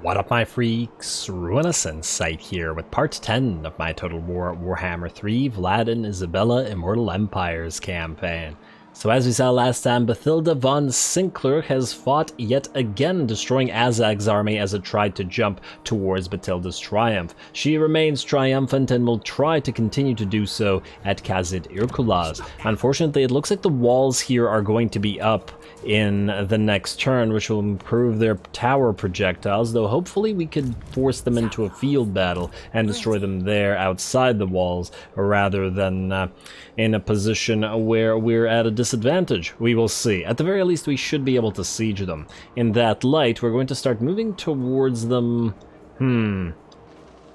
What up, my freaks? RuinusInsight here with part 10 of my Total Warhammer 3 Vlad and Isabella Immortal Empires campaign. So as we saw last time, Bathilda von Sinclair has fought yet again, destroying Azag's army as it tried to jump towards Bathilda's triumph. She remains triumphant and will try to continue to do so at Kazid Irkulaz. Unfortunately, it looks like the walls here are going to be up in the next turn, which will improve their tower projectiles, though hopefully we could force them into a field battle and destroy them there outside the walls, rather than in a position where we're at a disadvantage. We will see. At the very least, we should be able to siege them. In that light, we're going to start moving towards them.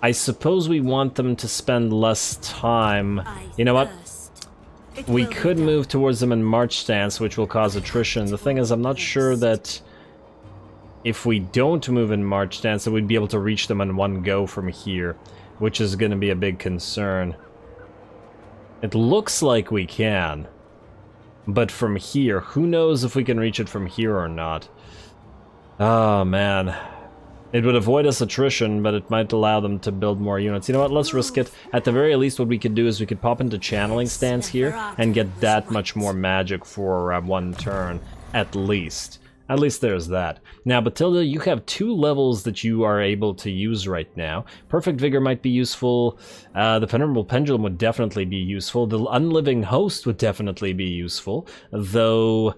I suppose we want them to spend less time. You know what? We could move towards them in march stance, which will cause attrition. The thing is, I'm not sure that if we don't move in march stance, that we'd be able to reach them in one go from here, which is going to be a big concern. It looks like we can, but from here, who knows if we can reach it from here or not. Oh, man. It would avoid us attrition, but it might allow them to build more units. You know what, let's risk it. At the very least, what we could do is we could pop into channeling stance here and get that much more magic for one turn, at least. At least there's that. Now, Bathilda, you have 2 levels that you are able to use right now. Perfect Vigor might be useful. The Venerable Pendulum would definitely be useful. The Unliving Host would definitely be useful, though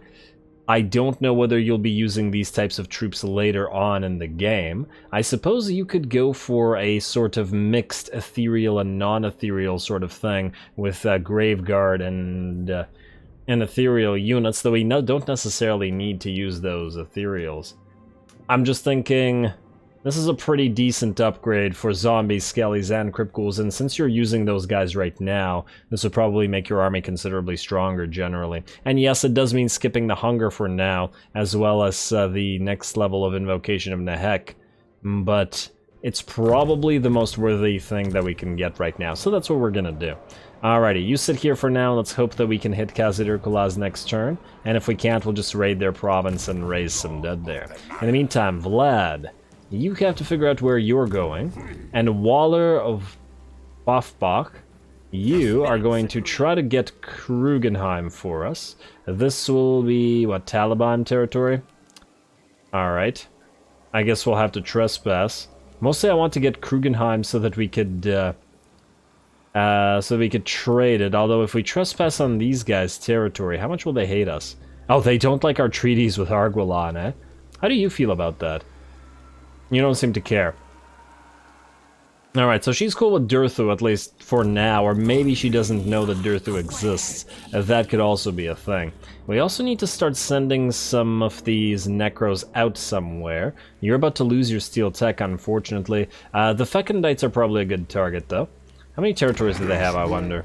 I don't know whether you'll be using these types of troops later on in the game. I suppose you could go for a sort of mixed ethereal and non-ethereal sort of thing with Graveguard and ethereal units, though we don't necessarily need to use those ethereals. I'm just thinking this is a pretty decent upgrade for zombies, skellies, and crypt ghouls, and since you're using those guys right now, this would probably make your army considerably stronger generally. And yes, it does mean skipping the hunger for now, as well as the next level of Invocation of Nehek, but it's probably the most worthy thing that we can get right now, so that's what we're gonna do. Alrighty, you sit here for now. Let's hope that we can hit Kazid Irkulaz next turn, and if we can't, we'll just raid their province and raise some dead there. In the meantime, Vlad, you have to figure out where you're going, and Waller of Bafbach, you are going to try to get Krugenheim for us. This will be, what, Taliban territory? Alright. I guess we'll have to trespass. Mostly I want to get Krugenheim so that we could, trade it, although if we trespass on these guys' territory, how much will they hate us? Oh, they don't like our treaties with Arguelan, eh? How do you feel about that? You don't seem to care. Alright, so she's cool with Durthu, at least for now, or maybe she doesn't know that Durthu exists. That could also be a thing. We also need to start sending some of these Necros out somewhere. You're about to lose your steel tech, unfortunately. The Fecundites are probably a good target, though. How many territories do they have, I wonder?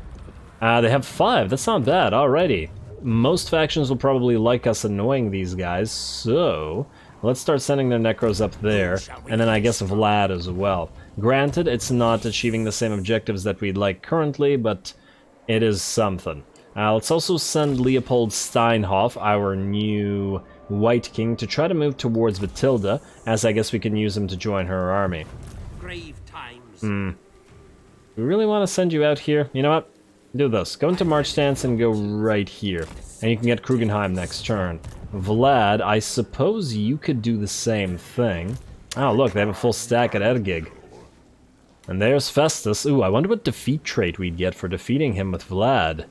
They have 5, that's not bad, alrighty. Most factions will probably like us annoying these guys, so let's start sending their Necros up there, and then I guess Vlad as well. Granted, it's not achieving the same objectives that we'd like currently, but it is something. Let's also send Leopold Steinhoff, our new White King, to try to move towards Bathilda, as I guess we can use him to join her army. Grave times. We really want to send you out here? You know what? Do this. Go into march stance and go right here. And you can get Krugenheim next turn. Vlad, I suppose you could do the same thing. Oh, look, they have a full stack at Edgig. And there's Festus. Ooh, I wonder what defeat trait we'd get for defeating him with Vlad.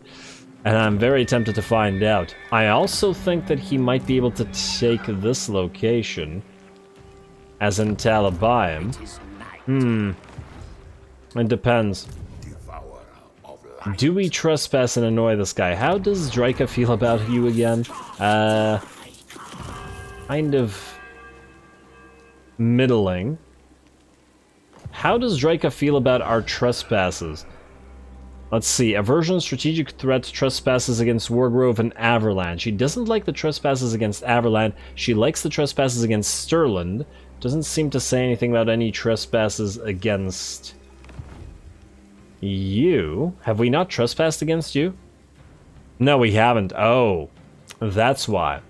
And I'm very tempted to find out. I also think that he might be able to take this location, as in Talabayim. It depends. Do we trespass and annoy this guy? How does Draika feel about you again? Kind of middling. How does Draika feel about our trespasses? Let's see. Aversion, strategic threat, trespasses against Wargrove and Averland. She doesn't like the trespasses against Averland. She likes the trespasses against Stirland. Doesn't seem to say anything about any trespasses against you. Have we not trespassed against you? No, we haven't. Oh, that's why.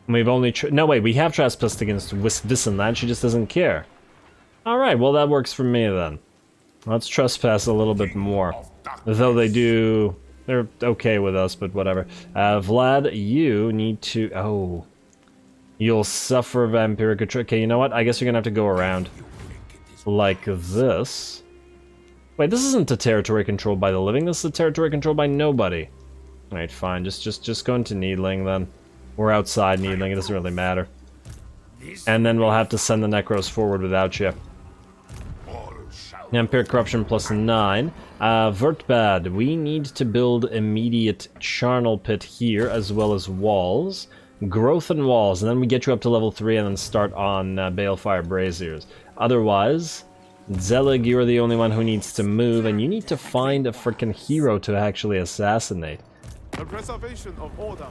We've only... No, wait, we have trespassed against Wissenland, she just doesn't care. Alright, well that works for me then. Let's trespass a little bit more. Though they do... They're okay with us, but whatever. Vlad, you need to... Oh. You'll suffer vampiric attrition. Okay, you know what? I guess you're gonna have to go around. Like this. Wait, this isn't a territory controlled by the living, this is a territory controlled by nobody. Alright, fine. Just go into Needling then. We're outside Needling, it doesn't really matter. And then we'll have to send the Necros forward without you. Vampiric Corruption plus 9. Vertbad, we need to build immediate charnel pit here, as well as walls. Growth and walls, and then we get you up to level 3 and then start on Balefire Braziers. Otherwise, Zelig, you're the only one who needs to move, and you need to find a freaking hero to actually assassinate. The preservation of order.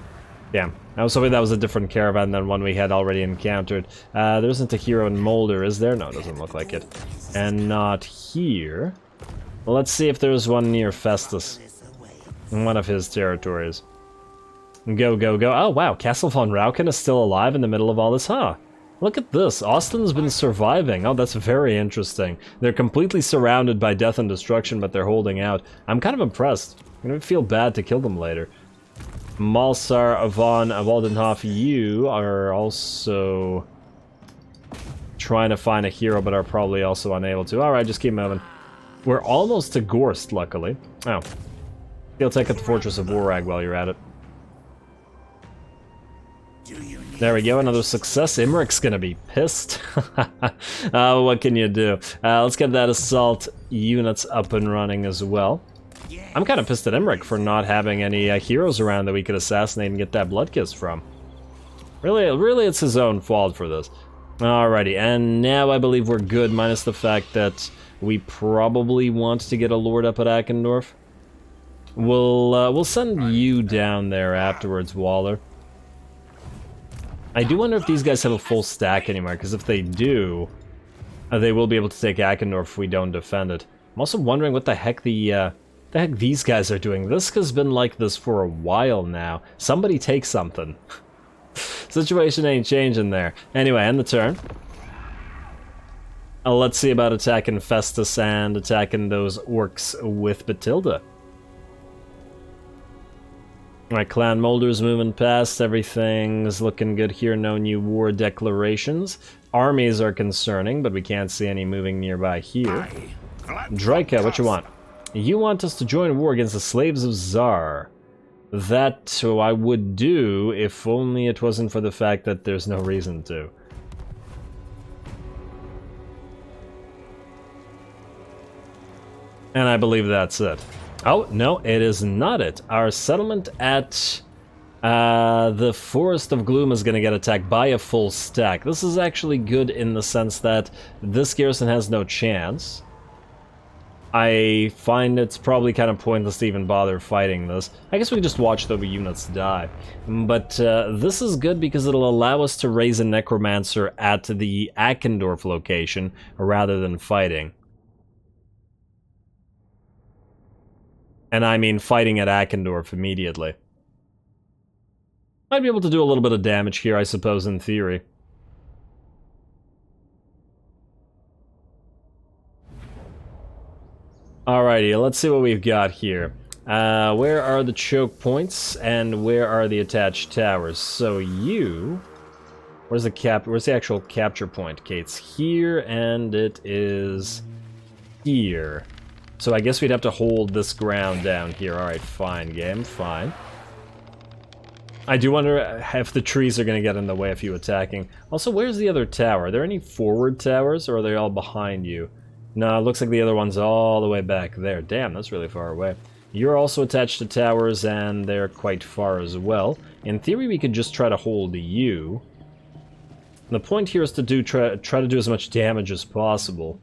Damn, I was hoping that was a different caravan than one we had already encountered. There isn't a hero in Molder, is there? No, it doesn't look like it. And not here. Well, let's see if there's one near Festus. In one of his territories. Go, go, go. Oh, wow, Castle von Rauken is still alive in the middle of all this, huh? Look at this, Austin's been surviving. Oh, that's very interesting. They're completely surrounded by death and destruction, but they're holding out. I'm kind of impressed. I'm gonna feel bad to kill them later. Malsar von Waldenhof, you are also trying to find a hero, but are probably also unable to. Alright, just keep moving. We're almost to Gorst, luckily. Oh. You'll take out the Fortress of Warrag while you're at it. There we go, another success. Imric's gonna be pissed. What can you do? Let's get that assault units up and running as well. I'm kind of pissed at Imric for not having any heroes around that we could assassinate and get that blood kiss from. Really, it's his own fault for this. Alrighty, and now I believe we're good, minus the fact that we probably want to get a lord up at Akendorf. We'll send you down there afterwards, Waller. I do wonder if these guys have a full stack anymore, because if they do, they will be able to take Akendorf if we don't defend it. I'm also wondering what the heck these guys are doing. This has been like this for a while now. Somebody take something. Situation ain't changing there. Anyway, end the turn. Let's see about attacking Festus and attacking those orcs with Batilda. Alright, Clan Molder's moving past. Everything's looking good here. No new war declarations. Armies are concerning, but we can't see any moving nearby here. Draika, what you want? You want us to join war against the slaves of Tsar. That I would do, if only it wasn't for the fact that there's no reason to. And I believe that's it. Oh, no, it is not it. Our settlement at the Forest of Gloom is going to get attacked by a full stack. This is actually good in the sense that this garrison has no chance. I find it's probably kind of pointless to even bother fighting this. I guess we can just watch the units die. But this is good because it'll allow us to raise a Necromancer at the Akendorf location rather than fighting. And I mean fighting at Akendorf immediately. Might be able to do a little bit of damage here, I suppose, in theory. Alrighty, let's see what we've got here. Where are the choke points and where are the attached towers? So you... Where's the actual capture point? Okay, it's here and it is here. So I guess we'd have to hold this ground down here. Alright, fine, game, fine. I do wonder if the trees are going to get in the way of you attacking. Also, where's the other tower? Are there any forward towers, or are they all behind you? No, it looks like the other one's all the way back there. Damn, that's really far away. You're also attached to towers, and they're quite far as well. In theory, we could just try to hold you. The point here is to try to do as much damage as possible.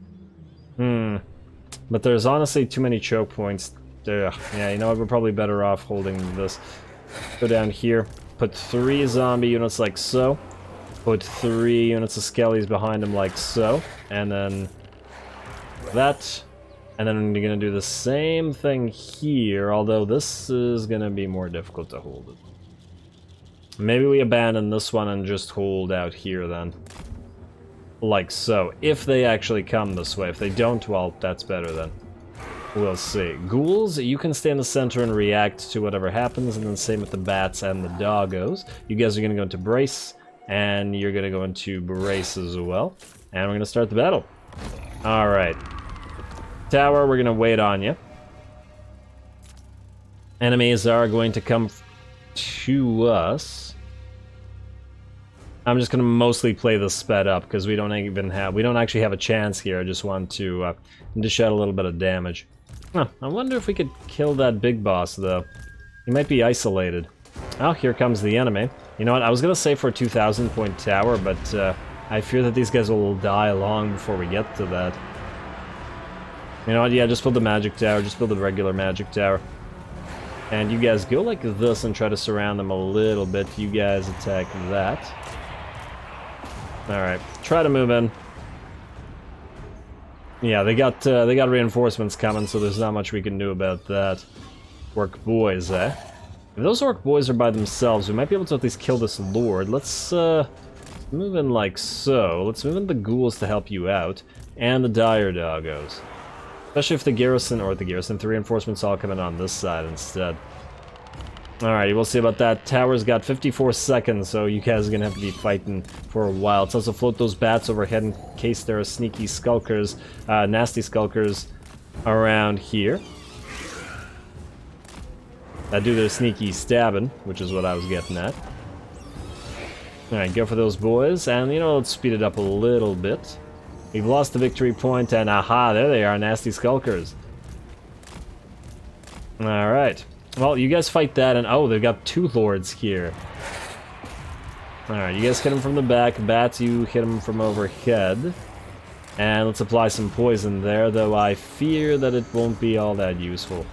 But there's honestly too many choke points. Ugh. Yeah, you know what? We're probably better off holding this. Go down here. Put 3 zombie units like so. Put 3 units of skellies behind them like so. And then... that. And then you're going to do the same thing here, although this is going to be more difficult to hold it. Maybe we abandon this one and just hold out here then. Like so. If they actually come this way. If they don't, well, that's better then. We'll see. Ghouls, you can stay in the center and react to whatever happens, and then same with the bats and the doggos. You guys are going to go into brace, and you're going to go into brace as well. And we're going to start the battle. Alright. Tower, we're going to wait on you. Enemies are going to come to us. I'm just going to mostly play this sped up because we don't actually have a chance here. I just want to dish out a little bit of damage. Huh, I wonder if we could kill that big boss though. He might be isolated. Oh, here comes the enemy. You know what? I was going to say for a 2,000 point tower, but I fear that these guys will die long before we get to that. You know what? Yeah, just build the magic tower. Just build the regular magic tower. And you guys go like this and try to surround them a little bit. You guys attack that. Alright, try to move in. Yeah, they got reinforcements coming, so there's not much we can do about that. Orc boys, eh? If those orc boys are by themselves, we might be able to at least kill this lord. Let's move in like so. Let's move in the ghouls to help you out. And the dire doggos. Especially if the garrison, or the garrison, the reinforcements all come in on this side instead. Alrighty, we'll see about that. Tower's got 54 seconds, so you guys are gonna have to be fighting for a while. Let's also float those bats overhead in case there are sneaky skulkers, nasty skulkers around here. That do their sneaky stabbing, which is what I was getting at. Alright, go for those boys, and you know, let's speed it up a little bit. We've lost the victory point, and aha, there they are, nasty skulkers. Alright. Well, you guys fight that, and oh, they've got two lords here. Alright, you guys hit them from the back. Bats, you hit them from overhead. And let's apply some poison there, though I fear that it won't be all that useful.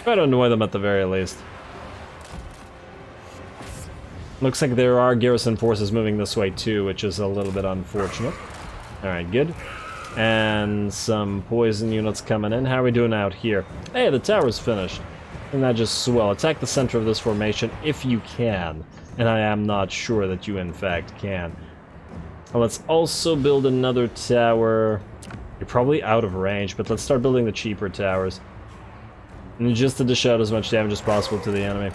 Try to annoy them at the very least. Looks like there are garrison forces moving this way too, which is a little bit unfortunate. Alright, good. And some poison units coming in. How are we doing out here? Hey, the tower's finished. And that just swell. Attack the center of this formation if you can. And I am not sure that you in fact can. Well, let's also build another tower. You're probably out of range, but let's start building the cheaper towers. And just to dish out as much damage as possible to the enemy.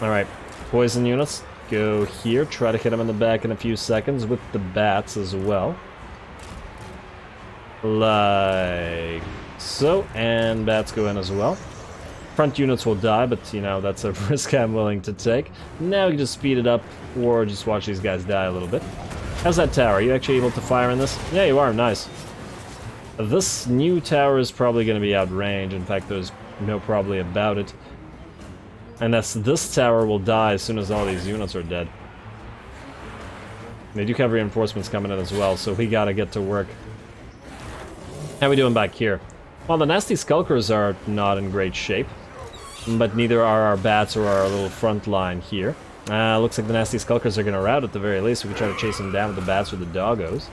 Alright, poison units. Go here. Try to hit them in the back in a few seconds with the bats as well. Like so, and bats go in as well. Front units will die, but you know, that's a risk I'm willing to take. Now we can just speed it up, or just watch these guys die a little bit. How's that tower? Are you actually able to fire in this? Yeah, you are. Nice. This new tower is probably going to be outrange. In fact, there's no probably about it. And this tower will die as soon as all these units are dead. They do have reinforcements coming in as well, so we gotta get to work. How we doing back here? Well, the nasty skulkers are not in great shape, but neither are our bats or our little front line here. Looks like the nasty skulkers are going to rout at the very least. We can try to chase them down with the bats or the doggos.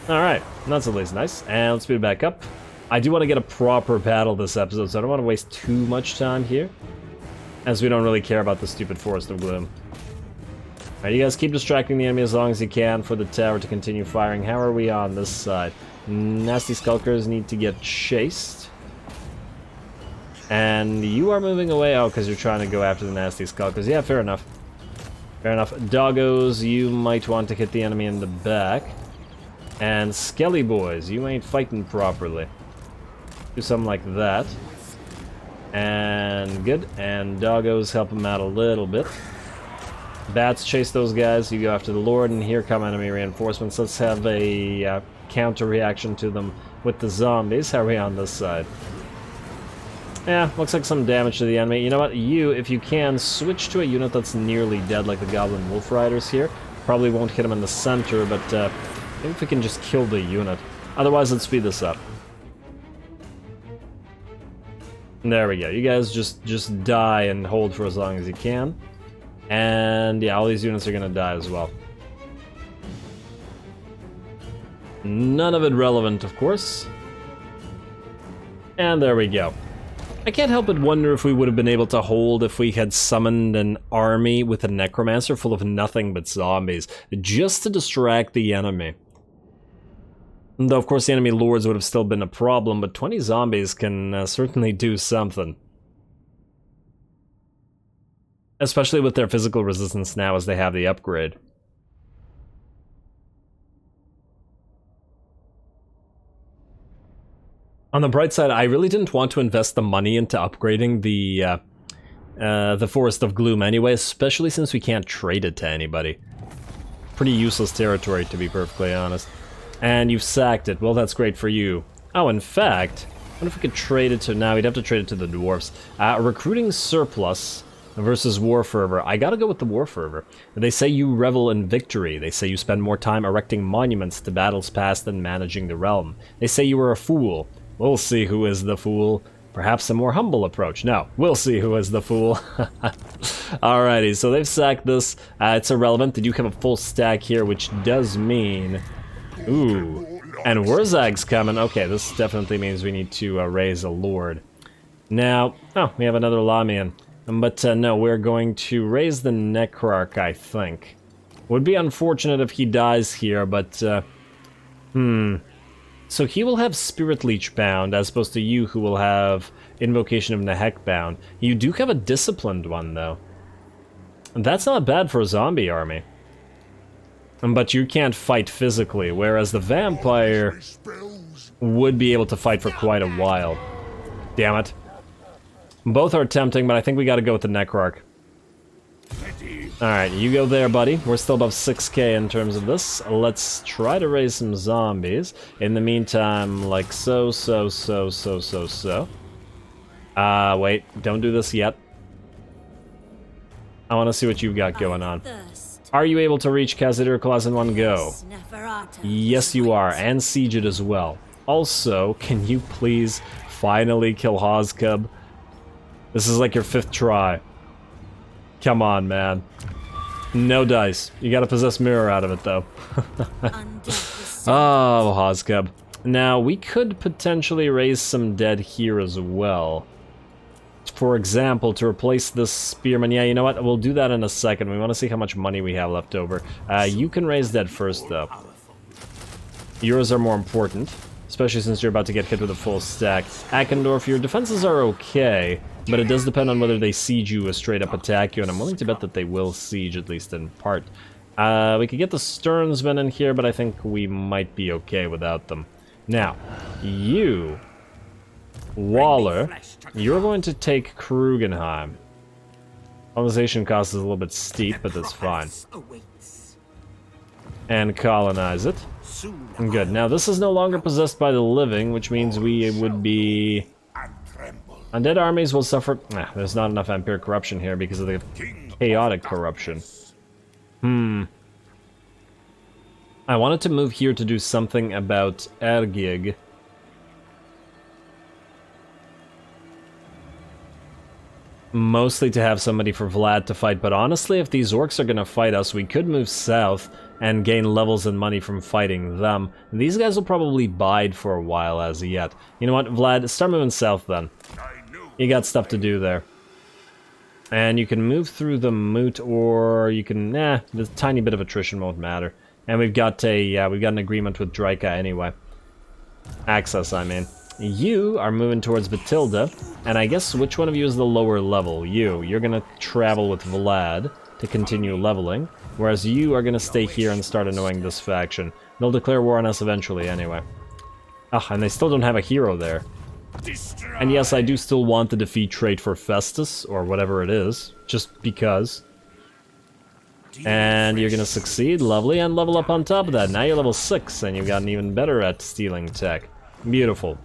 Alright, that's at least nice. And let's speed it back up. I do want to get a proper battle this episode, so I don't want to waste too much time here, as we don't really care about the stupid Forest of Gloom. Alright, you guys keep distracting the enemy as long as you can for the tower to continue firing. How are we on this side? Nasty skulkers need to get chased. And you are moving away. Oh, because you're trying to go after the nasty skulkers. Yeah, fair enough. Fair enough. Doggos, you might want to hit the enemy in the back. And skelly boys, you ain't fighting properly. Do something like that. And good. And doggos, help them out a little bit. Bats, chase those guys. You go after the Lord, and here come enemy reinforcements. Let's have a counter reaction to them with the zombies. How are we on this side? Yeah, looks like some damage to the enemy. You know what? You, if you can, switch to a unit that's nearly dead, like the Goblin Wolf Riders here. Probably won't hit them in the center, but maybe if we can just kill the unit. Otherwise, let's speed this up. There we go. You guys just die and hold for as long as you can. And yeah, all these units are gonna die as well. None of it relevant, of course. And there we go. I can't help but wonder if we would have been able to hold if we had summoned an army with a necromancer full of nothing but zombies, just to distract the enemy. Though, of course, the enemy lords would have still been a problem, but 20 zombies can certainly do something. Especially with their physical resistance now as they have the upgrade. On the bright side, I really didn't want to invest the money into upgrading the Forest of Gloom anyway, especially since we can't trade it to anybody. Pretty useless territory, to be perfectly honest. And you've sacked it. Well, that's great for you. Oh, in fact, what if we could trade it to... Now, we'd have to trade it to the dwarves. Recruiting surplus versus war fervor. I gotta go with the war fervor. They say you revel in victory. They say you spend more time erecting monuments to battles past than managing the realm. They say you were a fool. We'll see who is the fool. Perhaps a more humble approach. No, we'll see who is the fool. Alrighty, so they've sacked this. It's irrelevant. They do have a full stack here, which does mean... Ooh, and Wurzag's coming. Okay, this definitely means we need to raise a lord. Now, oh, we have another Lamian. But no, we're going to raise the Necrarch, I think. Would be unfortunate if he dies here, but, So he will have Spirit Leech bound, as opposed to you, who will have Invocation of Nehek bound. You do have a Disciplined one, though. And that's not bad for a zombie army. But you can't fight physically, whereas the Vampire would be able to fight for quite a while. Damn it. Both are tempting, but I think we gotta go with the Necrarch. Alright, you go there, buddy. We're still above 6k in terms of this. Let's try to raise some zombies. In the meantime, like so. Wait, don't do this yet. I want to see what you've got going on. Are you able to reach Khazad Class in one go? Yes, you are, and siege it as well. Also, can you please finally kill Hozcub? This is like your 5th try. Come on, man. No dice. You gotta possess mirror out of it, though. Oh, Hozcub. Now, we could potentially raise some dead here as well. For example, to replace this spearman. Yeah, you know what? We'll do that in a second. We want to see how much money we have left over. You can raise dead first, though. Yours are more important, especially since you're about to get hit with a full stack. Akendorf, your defenses are okay, but it does depend on whether they siege you or straight up attack you, and I'm willing to bet that they will siege, at least in part. We could get the Stearnsmen in here, but I think we might be okay without them. Now, you... Waller, you're going to take Krugenheim. Colonization cost is a little bit steep, but that's fine. And colonize it. Good. Now, this is no longer possessed by the living, which means we would be... Undead armies will suffer... Nah, there's not enough Vampire corruption here because of the chaotic corruption. I wanted to move here to do something about Ergig. Mostly to have somebody for Vlad to fight, but honestly, if these orcs are gonna fight us, we could move south and gain levels and money from fighting them. These guys will probably bide for a while as yet. You know what, Vlad, start moving south then. You got stuff to do there. And you can move through the moot, or you can, the tiny bit of attrition won't matter. And we've got an agreement with Draika anyway. Access, I mean. You are moving towards Batilda, and I guess which one of you is the lower level? You're gonna travel with Vlad to continue leveling, whereas you are gonna stay here and start annoying this faction. They'll declare war on us eventually anyway. Ah, and they still don't have a hero there. And yes, I do still want the defeat trait for Festus, or whatever it is, just because. And you're gonna succeed, lovely, and level up on top of that. Now you're level 6, and you've gotten even better at stealing tech. Beautiful.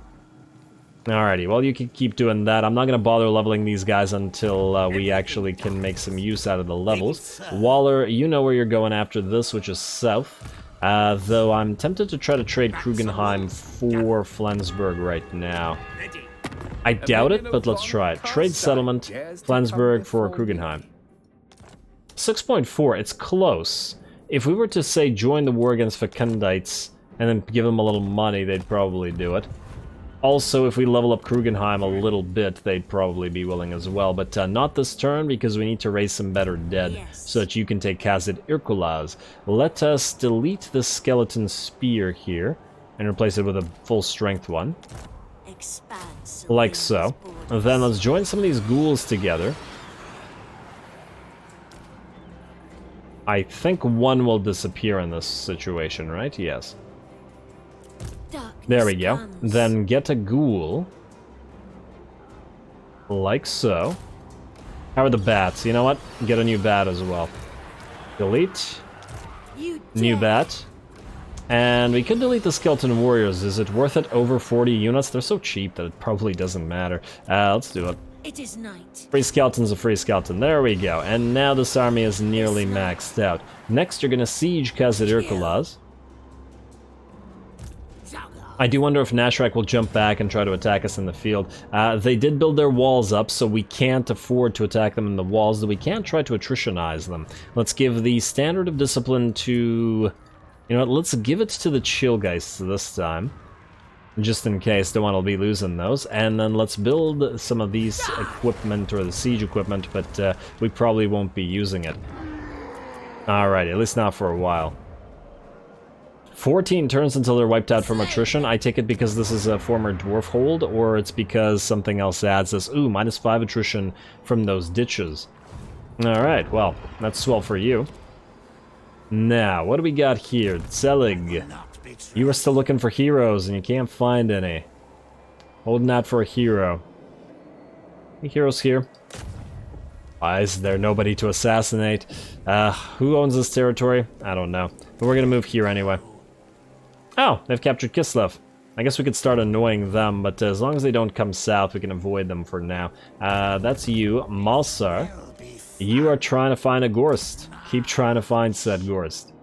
Alrighty, well you can keep doing that. I'm not going to bother leveling these guys until we actually can make some use out of the levels. Waller, you know where you're going after this, which is south. Though I'm tempted to try to trade Krugenheim for Flensburg right now. I doubt it, but let's try it. Trade settlement, Flensburg for Krugenheim. 6.4, it's close. If we were to, say, join the war against Facundites and then give them a little money, they'd probably do it. Also, if we level up Krugenheim a little bit, they'd probably be willing as well. But not this turn, because we need to raise some better dead, so that you can take Khazid Irkulaz. Let us delete the skeleton spear here, and replace it with a full strength one. Like so. Then let's join some of these ghouls together. I think one will disappear in this situation, right? Yes. There we go. Then get a ghoul. Like so. How are the bats? You know what? Get a new bat as well. Delete. New bat. And we could delete the skeleton warriors. Is it worth it? Over 40 units? They're so cheap that it probably doesn't matter. Let's do it. It is night. Free skeleton's a free skeleton. There we go. And now this army is nearly maxed out. Next, you're gonna siege Khazid Irkulaz. I do wonder if Nashrak will jump back and try to attack us in the field. They did build their walls up, so we can't afford to attack them in the walls, though we can try to attritionize them. Let's give the Standard of Discipline to... You know what, let's give it to the Chillgeists this time. Just in case, don't want to be losing those. And then let's build some of these equipment, or the siege equipment, but we probably won't be using it. Alright, at least not for a while. 14 turns until they're wiped out from attrition. I take it because this is a former dwarf hold, or it's because something else adds this. Ooh, -5 attrition from those ditches. Alright, well, that's swell for you. Now, what do we got here? Zelig. You are still looking for heroes, and you can't find any. Holding out for a hero. Any heroes here? Why is there nobody to assassinate? Who owns this territory? I don't know. But we're gonna move here anyway. Oh, they've captured Kislev. I guess we could start annoying them, but as long as they don't come south, we can avoid them for now. That's you. Malsar. You are trying to find a Gorst. Keep trying to find said Gorst.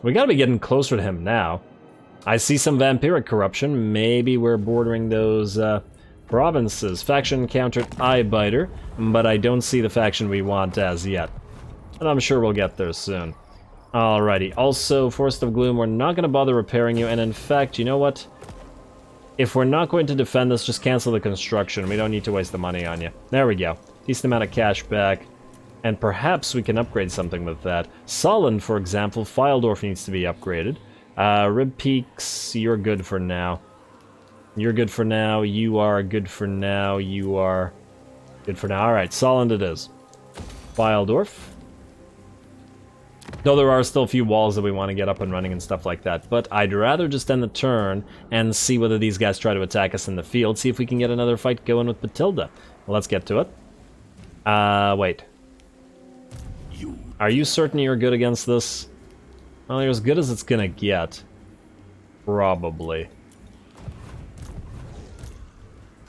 We gotta be getting closer to him now. I see some vampiric corruption. Maybe we're bordering those provinces. Faction encountered Eyebiter, but I don't see the faction we want as yet. And I'm sure we'll get there soon. Alrighty. Also, Forest of Gloom, we're not gonna bother repairing you, and in fact, you know what? If we're not going to defend this, just cancel the construction. We don't need to waste the money on you. There we go. Decent amount of cash back. And perhaps we can upgrade something with that. Solon, for example, Filedorf needs to be upgraded. Rib Peaks, you're good for now. You're good for now. You are good for now. You are good for now. Alright, Solon it is. Filedorf. Though there are still a few walls that we want to get up and running and stuff like that. But I'd rather just end the turn and see whether these guys try to attack us in the field. See if we can get another fight going with Batilda. Well, let's get to it. Wait. Are you certain you're good against this? Well, you're as good as it's gonna get. Probably.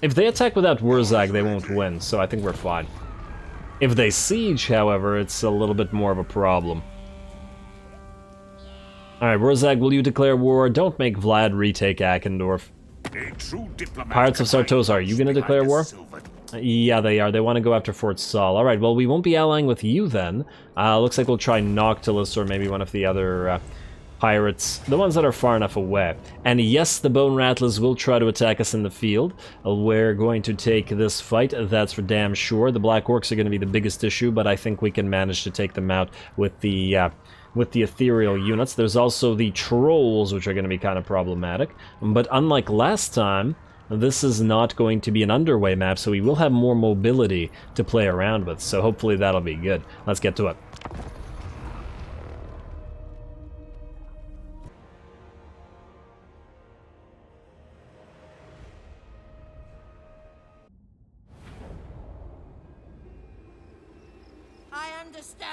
If they attack without Wurzag, they won't win, so I think we're fine. If they siege, however, it's a little bit more of a problem. Alright, Wurzag, will you declare war? Don't make Vlad retake Akendorf. Pirates of Sartosa, are you gonna declare war? Yeah, they are. They want to go after Fort Sol. Alright, well, we won't be allying with you then. Looks like we'll try Noctilus or maybe one of the other pirates. The ones that are far enough away. And yes, the Bone Rattlers will try to attack us in the field. We're going to take this fight, that's for damn sure. The Black Orcs are going to be the biggest issue, but I think we can manage to take them out with the ethereal units. There's also the Trolls, which are going to be kind of problematic. But unlike last time, this is not going to be an underway map, so we will have more mobility to play around with, so hopefully that'll be good. Let's get to it. I understand.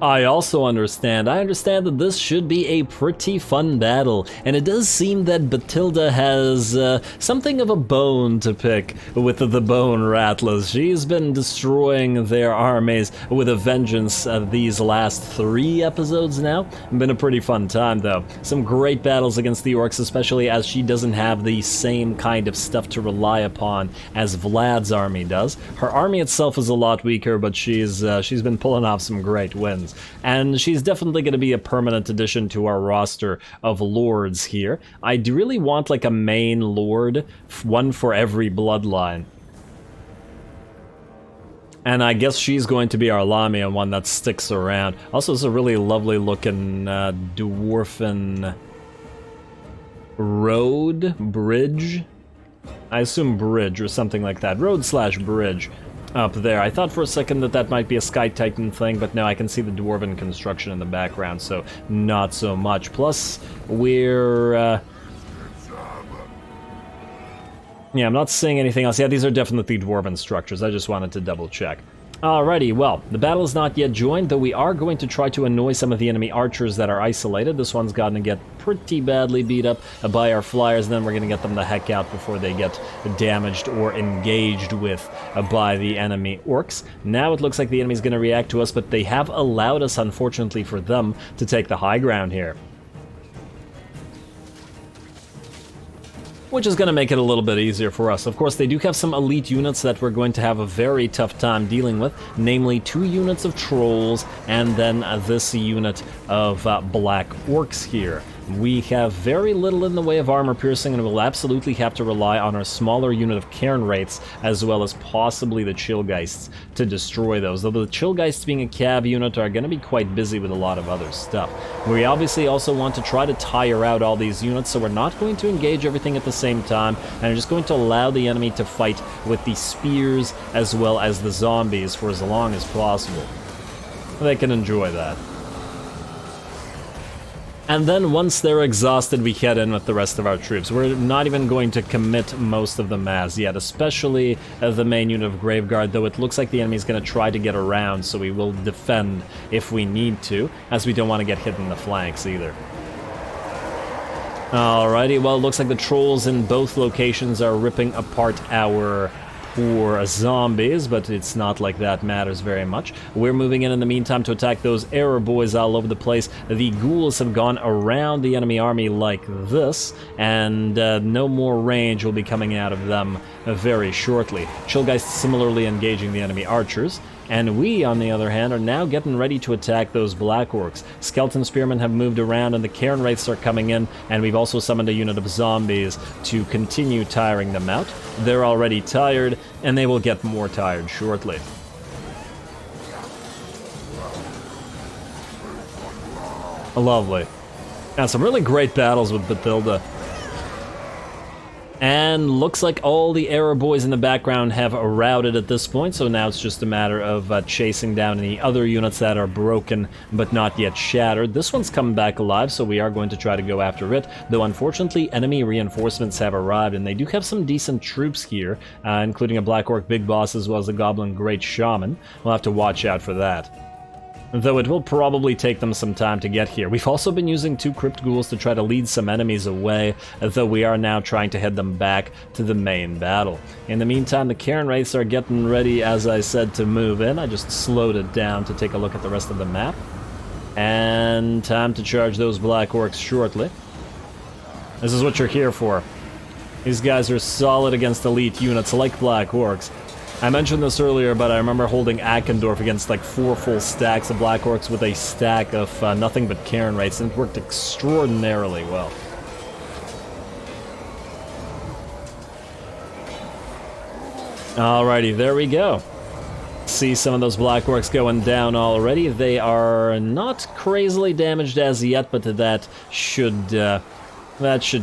I also understand. I understand that this should be a pretty fun battle, and it does seem that Batilda has something of a bone to pick with the Bone Rattlers. She's been destroying their armies with a vengeance these last 3 episodes now. Been a pretty fun time, though. Some great battles against the Orcs, especially as she doesn't have the same kind of stuff to rely upon as Vlad's army does. Her army itself is a lot weaker, but she's been pulling off some great wins. skeletons. And she's definitely going to be a permanent addition to our roster of lords here. I do really want like a main lord, one for every bloodline. And I guess she's going to be our Lamia, one that sticks around. Also, it's a really lovely looking dwarfen road, bridge? I assume bridge or something like that. Road/bridge up there. I thought for a second that that might be a Sky Titan thing, but no, I can see the dwarven construction in the background, so not so much. Plus, we're... yeah, I'm not seeing anything else. Yeah, these are definitely dwarven structures. I just wanted to double check. Alrighty, well, the battle is not yet joined, though we are going to try to annoy some of the enemy archers that are isolated. This one's going to get pretty badly beat up by our flyers, and then we're going to get them the heck out before they get damaged or engaged with by the enemy orcs. Now it looks like the enemy's going to react to us, but they have allowed us, unfortunately for them, to take the high ground here. Which is going to make it a little bit easier for us. Of course, they do have some elite units that we're going to have a very tough time dealing with, namely 2 units of trolls and then this unit of black orcs here. We have very little in the way of armor piercing, and we'll absolutely have to rely on our smaller unit of Cairn Wraiths, as well as possibly the Chillgeists, to destroy those. Though the Chillgeists, being a cav unit, are going to be quite busy with a lot of other stuff. We obviously also want to try to tire out all these units, so we're not going to engage everything at the same time, and we're just going to allow the enemy to fight with the spears as well as the zombies for as long as possible. They can enjoy that. And then once they're exhausted, we head in with the rest of our troops. We're not even going to commit most of them as yet, especially the main unit of Graveguard, though it looks like the enemy's going to try to get around, so we will defend if we need to, as we don't want to get hit in the flanks either. Alrighty, well, it looks like the trolls in both locations are ripping apart our poor zombies, but it's not like that matters very much. We're moving in the meantime to attack those error boys all over the place. The ghouls have gone around the enemy army like this, and no more range will be coming out of them very shortly. Chillgeists similarly engaging the enemy archers. And we, on the other hand, are now getting ready to attack those Black Orcs. Skeleton Spearmen have moved around, and the Cairn Wraiths are coming in, and we've also summoned a unit of zombies to continue tiring them out. They're already tired, and they will get more tired shortly. Lovely. And some really great battles with Bathilda. And looks like all the error boys in the background have routed at this point, so now it's just a matter of chasing down any other units that are broken but not yet shattered. This one's come back alive, so we are going to try to go after it, though unfortunately enemy reinforcements have arrived, and they do have some decent troops here, including a Black Orc Big Boss as well as a Goblin Great Shaman. We'll have to watch out for that. Though it will probably take them some time to get here. We've also been using 2 Crypt Ghouls to try to lead some enemies away, though we are now trying to head them back to the main battle. In the meantime, the Cairn Wraiths are getting ready, as I said, to move in. I just slowed it down to take a look at the rest of the map. And time to charge those Black Orcs shortly. This is what you're here for. These guys are solid against elite units like Black Orcs. I mentioned this earlier, but I remember holding Akendorf against like 4 full stacks of Black Orcs with a stack of nothing but Cairn Wraiths, and it worked extraordinarily well. Alrighty, there we go. See some of those Black Orcs going down already. They are not crazily damaged as yet, but that should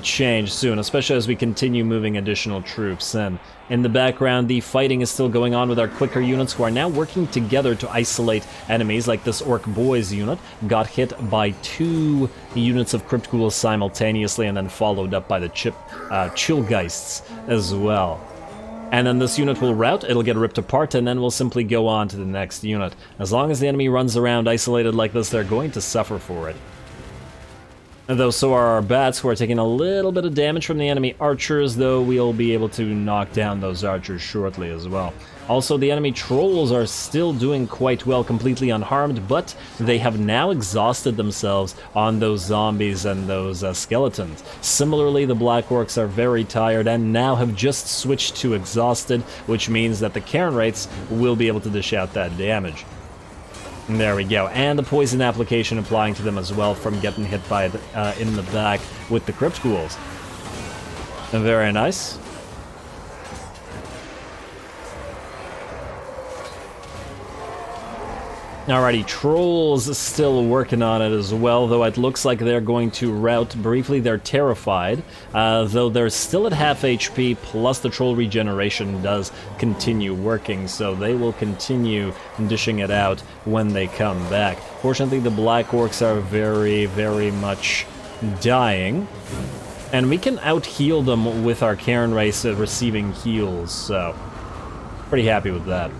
change soon, especially as we continue moving additional troops in. In the background, the fighting is still going on with our clicker units, who are now working together to isolate enemies, like this Orc Boys unit. Got hit by 2 units of Crypt Ghouls simultaneously, and then followed up by the Chillgeists as well. And then this unit will rout, it'll get ripped apart, and then we'll simply go on to the next unit. As long as the enemy runs around isolated like this, they're going to suffer for it. Though so are our bats, who are taking a little bit of damage from the enemy archers, though we'll be able to knock down those archers shortly as well. Also, the enemy trolls are still doing quite well, completely unharmed, but they have now exhausted themselves on those zombies and those skeletons. Similarly, the Black Orcs are very tired and now have just switched to exhausted, which means that the Cairn Wraiths will be able to dish out that damage. And there we go. And the poison application applying to them as well from getting hit by the, in the back with the Crypt Ghouls. Very nice. Alrighty, Trolls still working on it as well, though it looks like they're going to rout briefly. They're terrified, though they're still at half HP, plus the Troll regeneration does continue working, so they will continue dishing it out when they come back. Fortunately, the Black Orcs are very, very much dying, and we can out-heal them with our Cairn Race receiving heals, so pretty happy with that.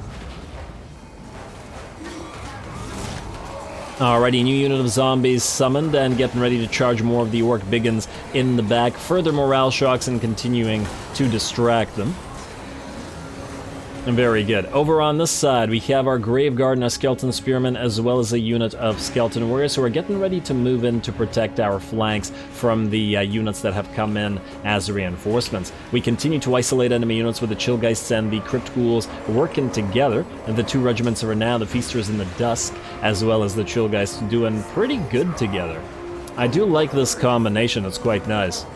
Alrighty, new unit of zombies summoned and getting ready to charge more of the Orc Biggins in the back. Further morale shocks and continuing to distract them. Very good. Over on this side, we have our Graveguard and our Skeleton Spearmen, as well as a unit of Skeleton Warriors who are getting ready to move in to protect our flanks from the units that have come in as reinforcements. We continue to isolate enemy units with the Chillgeists and the Crypt Ghouls working together. And the two regiments are now the Feasters in the Dusk, as well as the Chillgeists, doing pretty good together. I do like this combination, it's quite nice.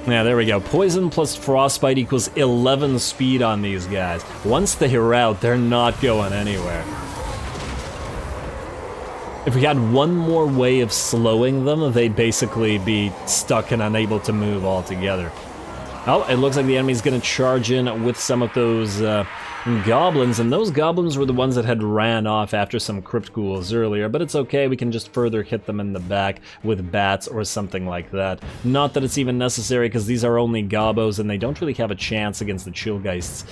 Yeah, there we go. Poison plus Frostbite equals 11 speed on these guys. Once they're out, they're not going anywhere. If we had one more way of slowing them, they'd basically be stuck and unable to move altogether. Oh, it looks like the enemy's going to charge in with some of those goblins, and those goblins were the ones that had ran off after some Crypt Ghouls earlier, but it's okay, we can just further hit them in the back with bats or something like that. Not that it's even necessary, because these are only Gobbos, and they don't really have a chance against the Chillgeists,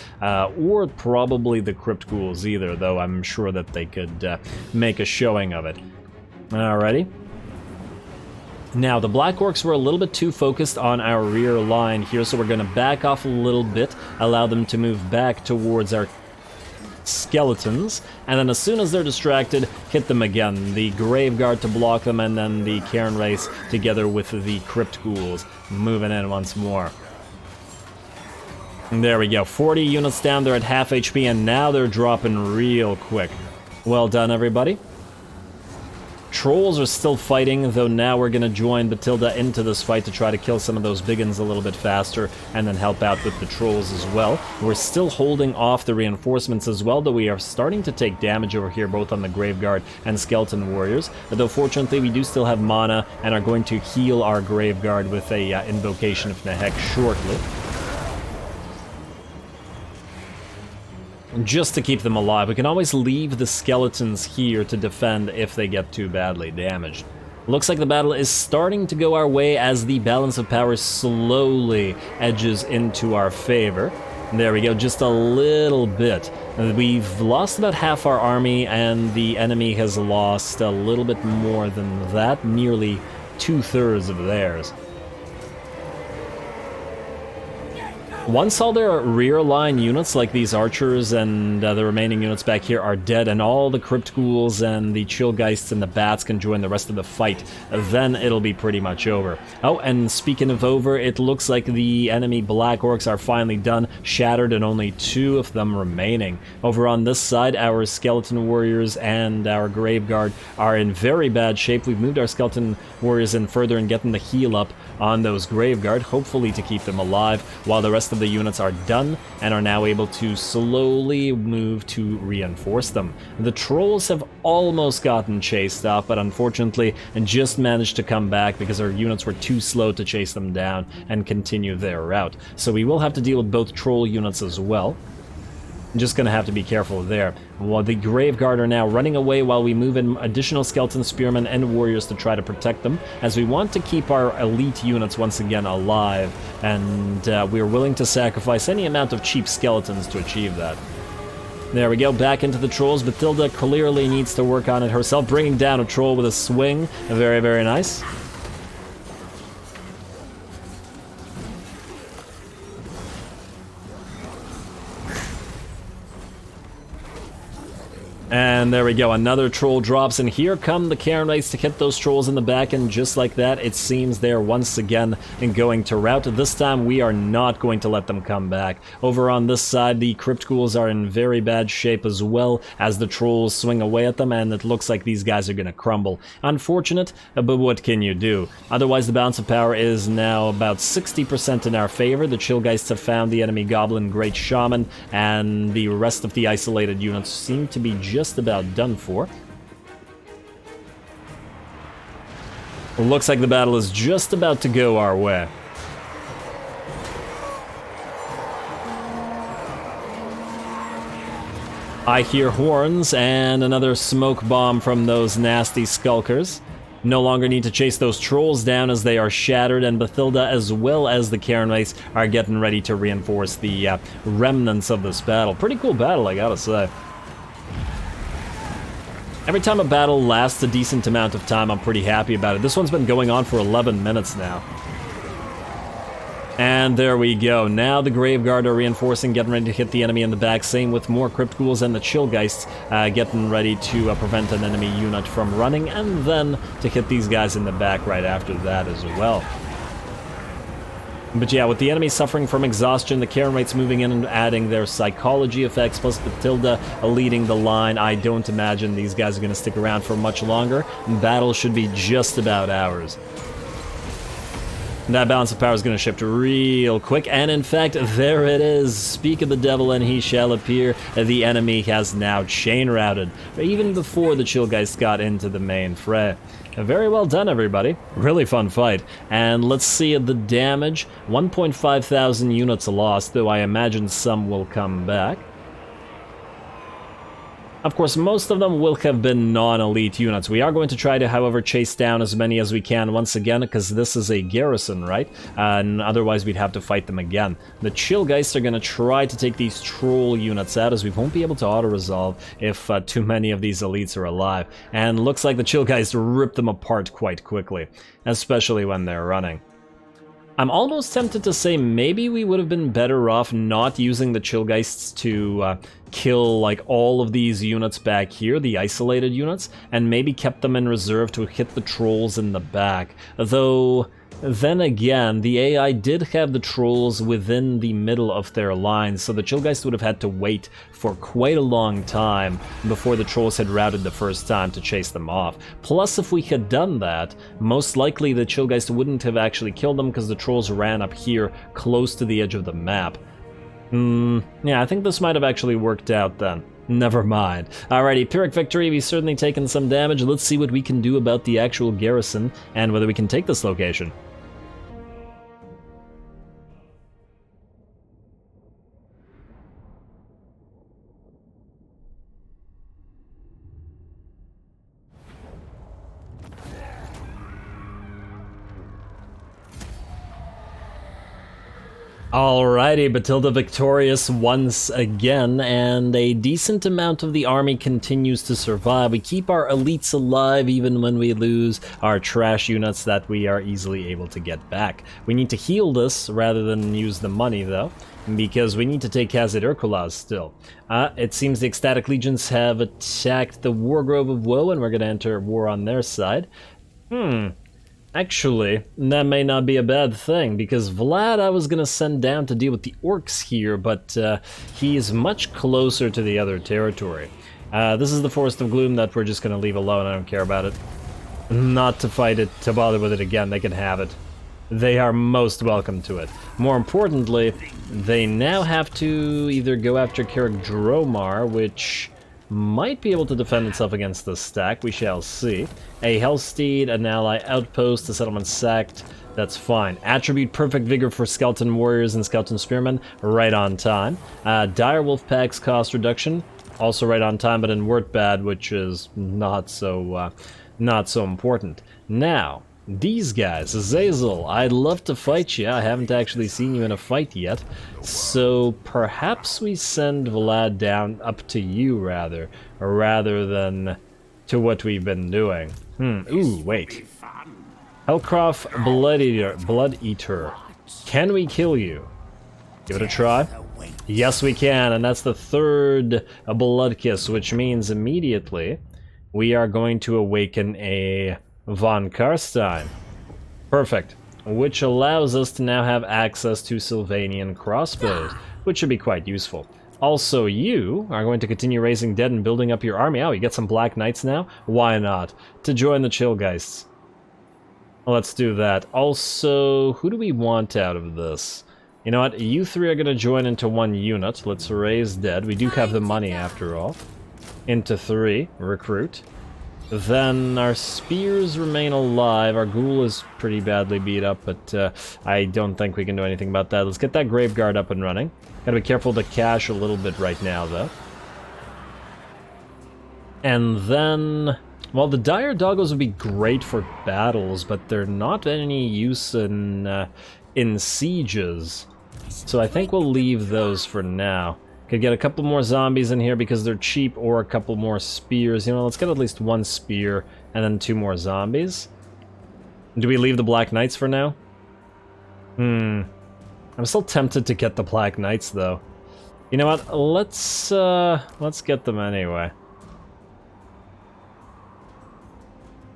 or probably the Crypt Ghouls either, though I'm sure that they could make a showing of it. Alrighty. Now, the Black Orcs were a little bit too focused on our rear line here, so we're going to back off a little bit, allow them to move back towards our skeletons, and then as soon as they're distracted, hit them again. The Graveguard to block them, and then the Cairn Race together with the Crypt Ghouls moving in once more. And there we go, 40 units down, they're at half HP, and now they're dropping real quick. Well done, everybody. Trolls are still fighting, though now we're going to join Batilda into this fight to try to kill some of those biggins a little bit faster and then help out with the trolls as well. We're still holding off the reinforcements as well, though we are starting to take damage over here both on the Graveguard and Skeleton Warriors. Though fortunately we do still have mana and are going to heal our Graveguard with a Invocation of Nehek shortly. Just to keep them alive. We can always leave the skeletons here to defend if they get too badly damaged. Looks like the battle is starting to go our way as the balance of power slowly edges into our favor. There we go, just a little bit. We've lost about half our army, and the enemy has lost a little bit more than that, nearly 2/3 of theirs. Once all their rear line units, like these archers and the remaining units back here, are dead, and all the Crypt Ghouls and the Chillgeists and the bats can join the rest of the fight, then it'll be pretty much over. Oh, and speaking of over, it looks like the enemy Black Orcs are finally done, shattered, and only 2 of them remaining. Over on this side, our Skeleton Warriors and our Graveguard are in very bad shape. We've moved our Skeleton Warriors in further and getting the heal up on those Graveguard, hopefully to keep them alive, while the rest of the units are done and are now able to slowly move to reinforce them. The Trolls have almost gotten chased off, but unfortunately just managed to come back because our units were too slow to chase them down and continue their route. So we will have to deal with both Troll units as well. Just gonna have to be careful there. While the Graveguard are now running away while we move in additional Skeleton Spearmen and Warriors to try to protect them, as we want to keep our elite units once again alive, and we're willing to sacrifice any amount of cheap skeletons to achieve that. There we go, back into the Trolls. Batilda clearly needs to work on it herself, bringing down a Troll with a swing. Very, very nice. And there we go, another troll drops, and here come the Cairn Knights to hit those trolls in the back, and just like that, it seems they're once again going to rout. This time, we are not going to let them come back. Over on this side, the Crypt Ghouls are in very bad shape as well, as the trolls swing away at them, and it looks like these guys are going to crumble. Unfortunate, but what can you do? Otherwise, the balance of power is now about 60% in our favor. The Chillgeists have found the enemy Goblin Great Shaman, and the rest of the isolated units seem to be just about done for. Looks like the battle is just about to go our way. I hear horns and another smoke bomb from those nasty skulkers. No longer need to chase those trolls down as they are shattered, and Bathilda as well as the Cairn Knights are getting ready to reinforce the remnants of this battle. Pretty cool battle, I gotta say. Every time a battle lasts a decent amount of time, I'm pretty happy about it. This one's been going on for 11 minutes now. And there we go. Now the Graveguard are reinforcing, getting ready to hit the enemy in the back. Same with more Crypt Ghouls and the Chillgeists getting ready to prevent an enemy unit from running, and then to hit these guys in the back right after that as well. But yeah, with the enemy suffering from exhaustion, the Cairn Knights moving in and adding their psychology effects, plus Bathilda leading the line, I don't imagine these guys are going to stick around for much longer. Battle should be just about ours. That balance of power is going to shift real quick, and in fact, there it is. Speak of the devil and he shall appear. The enemy has now chain routed, even before the Chillgeists got into the main fray. Very well done, everybody. Really fun fight. And let's see the damage. 1.5 thousand units lost, though I imagine some will come back. Of course, most of them will have been non-elite units. We are going to try to, however, chase down as many as we can once again, because this is a garrison, right? And otherwise we'd have to fight them again. The Chillgeists are going to try to take these troll units out, as we won't be able to auto-resolve if too many of these elites are alive. And looks like the Chillgeists rip them apart quite quickly, especially when they're running. I'm almost tempted to say maybe we would have been better off not using the Chillgeists to kill like all of these units back here, the isolated units, and maybe kept them in reserve to hit the trolls in the back. Though, then again, the AI did have the trolls within the middle of their lines, so the Chillgeist would have had to wait for quite a long time before the trolls had routed the first time to chase them off. Plus, if we had done that, most likely the Chillgeist wouldn't have actually killed them because the trolls ran up here close to the edge of the map. Yeah, I think this might have actually worked out then. Never mind. Alrighty, Pyrrhic victory, we've certainly taken some damage. Let's see what we can do about the actual garrison and whether we can take this location. Alrighty, Bathilda victorious once again, and a decent amount of the army continues to survive. We keep our elites alive even when we lose our trash units that we are easily able to get back. We need to heal this rather than use the money, though, because we need to take Khazad Urkulaz still. It seems the Ecstatic Legions have attacked the Wargrove of Woe, and we're going to enter war on their side. Actually, that may not be a bad thing, because Vlad I was going to send down to deal with the orcs here, but he is much closer to the other territory. This is the Forest of Gloom that we're just going to leave alone. I don't care about it. Not to fight it, to bother with it again. They can have it. They are most welcome to it. More importantly, they now have to either go after Carrick Dromar, which might be able to defend itself against this stack, we shall see. A Hellsteed, an ally outpost, a settlement sacked, that's fine. Attribute Perfect Vigor for Skeleton Warriors and Skeleton Spearmen, right on time. Dire Wolf Pack's cost reduction, also right on time, but in Wurtbad, which is not so important. Now, these guys, Azazel, I'd love to fight you. I haven't actually seen you in a fight yet. So perhaps we send Vlad down up to you rather than to what we've been doing. Ooh, wait. Hellcroft Blood Eater. Can we kill you? Give it a try. Yes, we can, and that's the third Blood Kiss, which means immediately we are going to awaken a von Carstein. Perfect. Which allows us to now have access to Sylvanian crossbows, which should be quite useful. Also, you are going to continue raising dead and building up your army. Oh, you get some Black Knights now? Why not? To join the Chillgeists. Let's do that. Also, who do we want out of this? You know what? You three are going to join into one unit. Let's raise dead. We do have the money after all. Into 3. Recruit. Then our spears remain alive. Our ghoul is pretty badly beat up, but I don't think we can do anything about that. Let's get that Graveguard up and running. Gotta be careful to cash a little bit right now, though. And then... well, the Dire Doggos would be great for battles, but they're not any use in sieges. So I think we'll leave those for now. Could get a couple more zombies in here because they're cheap, or a couple more spears. You know, let's get at least 1 spear and then 2 more zombies. Do we leave the Black Knights for now? I'm still tempted to get the Black Knights, though. You know what? Let's get them anyway.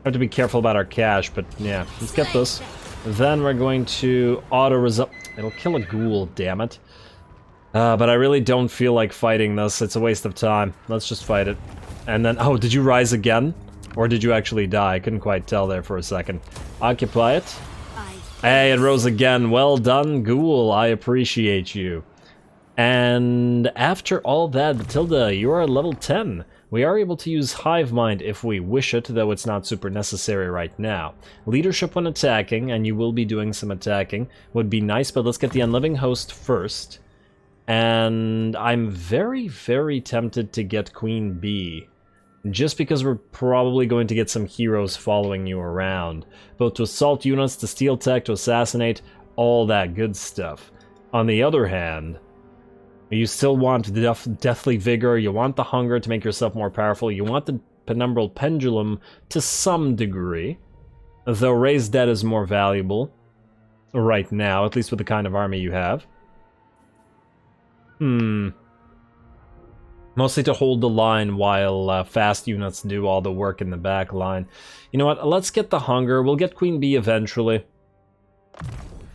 Have to be careful about our cash, but yeah, let's get this. Then we're going to auto-resolve. It'll kill a ghoul, damn it. But I really don't feel like fighting this. It's a waste of time. Let's just fight it. And then, oh, did you rise again? Or did you actually die? I couldn't quite tell there for a second. Occupy it. Hey, it rose again. Well done, ghoul. I appreciate you. And after all that, Matilda, you are at level 10. We are able to use Hive Mind if we wish it, though it's not super necessary right now. Leadership when attacking, and you will be doing some attacking, would be nice, but let's get the Unliving Host first. And I'm very, very tempted to get Queen Bee. Just because we're probably going to get some heroes following you around. Both to assault units, to steal tech, to assassinate, all that good stuff. On the other hand, you still want Deathly Vigor, you want the Hunger to make yourself more powerful, you want the Penumbral Pendulum to some degree. Though Raised Dead is more valuable right now, at least with the kind of army you have. Mostly to hold the line while fast units do all the work in the back line. You know what, let's get the Hunger, we'll get Queen Bee eventually.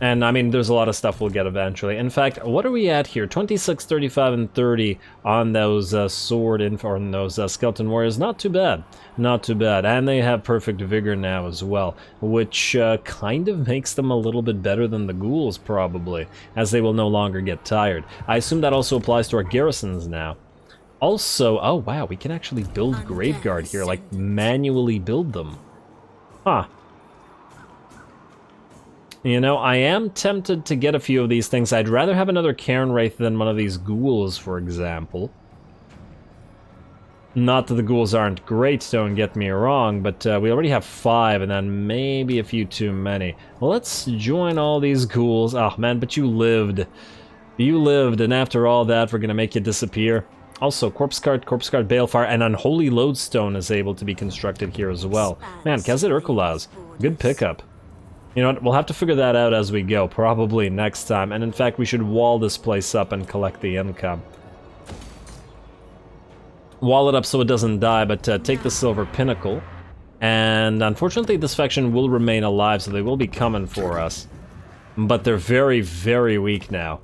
And I mean, there's a lot of stuff we'll get eventually. In fact, what are we at here? 26, 35, and 30 on those sword or on those skeleton warriors. Not too bad. Not too bad. And they have perfect vigor now as well, which kind of makes them a little bit better than the ghouls, probably, as they will no longer get tired. I assume that also applies to our garrisons now. Also, oh wow, we can actually build Graveguard here, like manually build them. Huh. You know, I am tempted to get a few of these things. I'd rather have another Cairn Wraith than one of these ghouls, for example. Not that the ghouls aren't great, don't get me wrong, but we already have 5, and then maybe a few too many. Let's join all these ghouls. Oh man, but you lived. You lived, and after all that, we're gonna make you disappear. Also, Corpse Cart, Balefire, and Unholy Lodestone is able to be constructed here as well. Man, Khazad Urkulaz, good pickup. You know what, we'll have to figure that out as we go, probably next time, and in fact we should wall this place up and collect the income. Wall it up so it doesn't die, but take the Silver Pinnacle, and unfortunately this faction will remain alive, so they will be coming for us. But they're very, very weak now.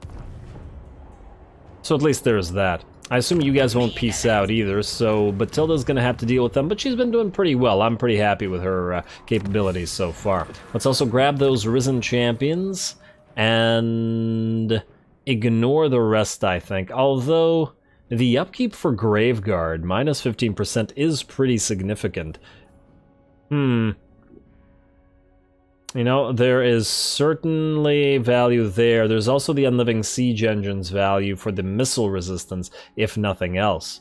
So at least there's that. I assume you guys won't peace out either, so Batilda's gonna have to deal with them, but she's been doing pretty well. I'm pretty happy with her capabilities so far. Let's also grab those Risen Champions and ignore the rest, I think. Although, the upkeep for Graveguard, minus 15%, is pretty significant. You know, there is certainly value there. There's also the Unliving Siege Engine's value for the missile resistance, if nothing else.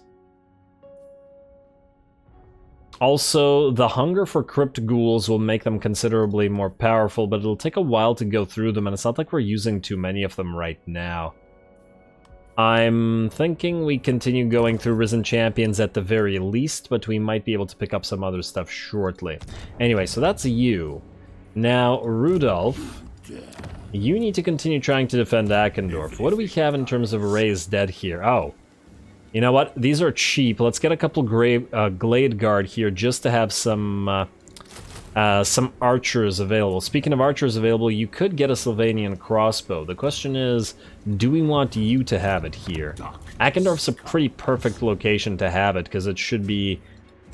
Also, the Hunger for Crypt Ghouls will make them considerably more powerful, but it'll take a while to go through them, and it's not like we're using too many of them right now. I'm thinking we continue going through Risen Champions at the very least, but we might be able to pick up some other stuff shortly. Anyway, so that's you. Now, Rudolph, You need to continue trying to defend Akendorf. What do we have in terms of raised dead here? Oh. You know what? These are cheap. Let's get a couple Glade Guard here just to have some archers available. Speaking of archers available, you could get a Sylvanian crossbow. The question is, do we want you to have it here? Akendorf's a pretty perfect location to have it, because it should be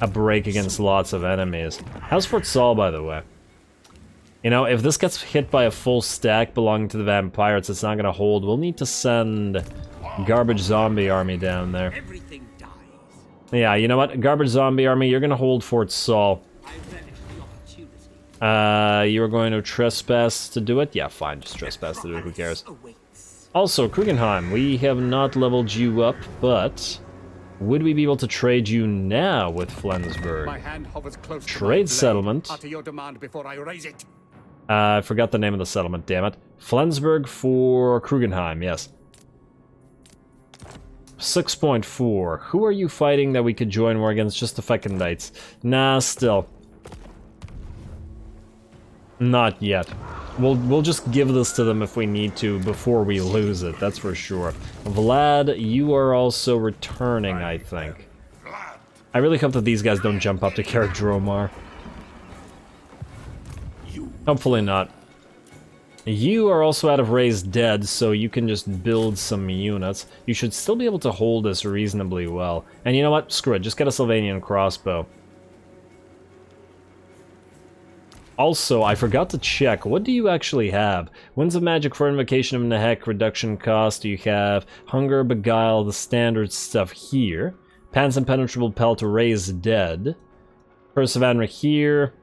a break against lots of enemies. How's Fort Saul, by the way? You know, if this gets hit by a full stack belonging to the vampires, it's not going to hold. We'll need to send garbage zombie army down there. Everything dies. Yeah, you know what? Garbage zombie army, you're going to hold Fort Saul. I relish the opportunity. You're going to trespass to do it? Yeah, fine, just trespass to do it, who cares? Awaits. Also, Krugenheim, we have not leveled you up, but would we be able to trade you now with Flensburg? My hand hovers close to my Trade blade. settlement. Utter your demand before I raise it. I forgot the name of the settlement, damn it. Flensburg for Krugenheim, yes. 6.4. Who are you fighting that we could join war against? Just the Fecundites. Nah, still. Not yet. We'll just give this to them if we need to before we lose it, that's for sure. Vlad, you are also returning, I think. I really hope that these guys don't jump up to Karak Dromar. Hopefully not. You are also out of raised dead, so you can just build some units. You should still be able to hold this reasonably well. And you know what? Screw it, just get a Sylvanian crossbow. Also, I forgot to check, what do you actually have? Winds of Magic for Invocation of Nehek, reduction cost, you have Hunger, Beguile, the standard stuff here. Pants Impenetrable Pelt to raise dead. Curse of Anra here.